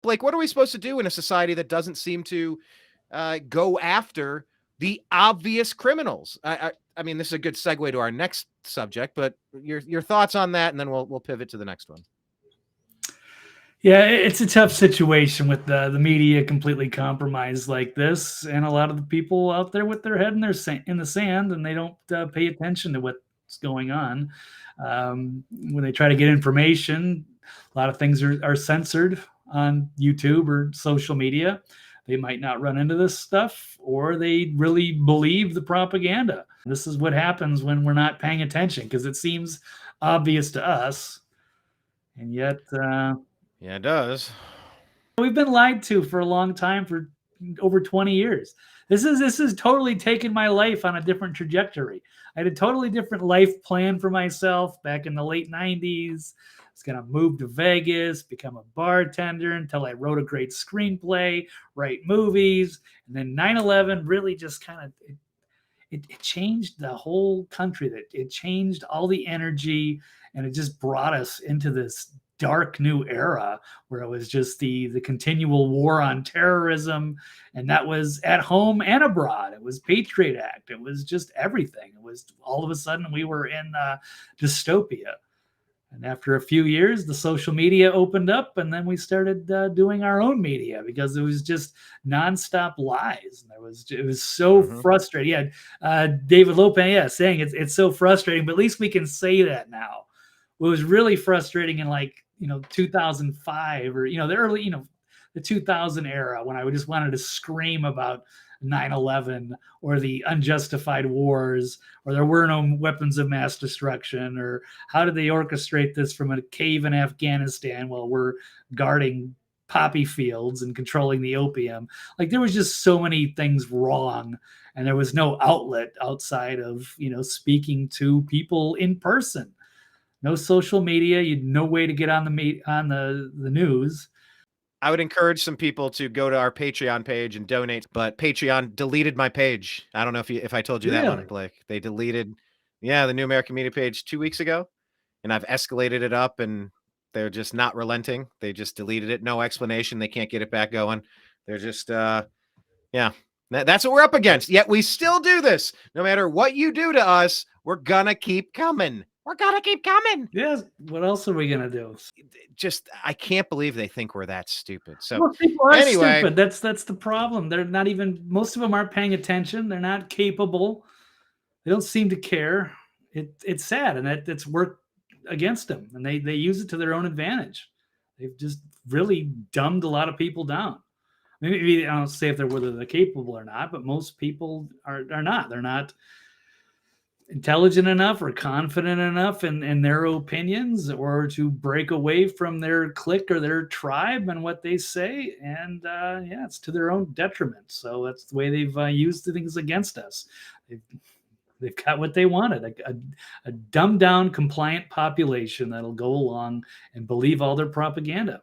Blake, what are we supposed to do in a society that doesn't seem to go after the obvious criminals? I mean, this is a good segue to our next subject, but your thoughts on that, and then we'll pivot to the next one. Yeah, it's a tough situation with the media completely compromised like this, and a lot of the people out there with their head in the sand, and they don't pay attention to what's going on. When they try to get information, a lot of things are censored on YouTube or social media. They might not run into this stuff, or they really believe the propaganda. This is what happens when we're not paying attention, because it seems obvious to us, and yet yeah, it does. we've been lied to for a long time, for over 20 years. This is totally taken my life on a different trajectory. I had a totally different life plan for myself back in the late 90s. I was going to move to Vegas, become a bartender, until I wrote a great screenplay, write movies. And then 9/11 really just kind of, it changed the whole country. That it changed all the energy, and it just brought us into this dark new era where it was just the continual war on terrorism, and that was at home and abroad. It was Patriot Act. It was just everything. It was all of a sudden we were in dystopia. And after a few years, the social media opened up, and then we started doing our own media, because it was just nonstop lies. And it was so frustrating. Yeah, David Lopez, saying it's so frustrating, but at least we can say that now. What was really frustrating in 2005, or the early the 2000 era, when I just wanted to scream about 9/11 or the unjustified wars, or there were no weapons of mass destruction, or how did they orchestrate this from a cave in Afghanistan while we're guarding poppy fields and controlling the opium. Like, there was just so many things wrong, and there was no outlet outside of speaking to people in person. No social media. You had no way to get on the news. I would encourage some people to go to our Patreon page and donate, but Patreon deleted my page. I don't know if I told you that one, Blake. They deleted, the New American Media page 2 weeks ago, and I've escalated it up, and they're just not relenting. They just deleted it. No explanation. They can't get it back going. They're just, that's what we're up against. Yet we still do this. No matter what you do to us, we're gonna keep coming. We're gonna keep coming. Yes. What else are we gonna do? Just, I can't believe they think we're that stupid. So well, people are stupid. That's the problem. They're not even. Most of them aren't paying attention. They're not capable. They don't seem to care. It's sad, and it's worked against them, and they use it to their own advantage. They've just really dumbed a lot of people down. Maybe I don't say whether they're capable or not, but most people are not. They're not intelligent enough or confident enough in their opinions, or to break away from their clique or their tribe and what they say. And it's to their own detriment. So that's the way they've used the things against us. They've got what they wanted, a dumbed down, compliant population that'll go along and believe all their propaganda.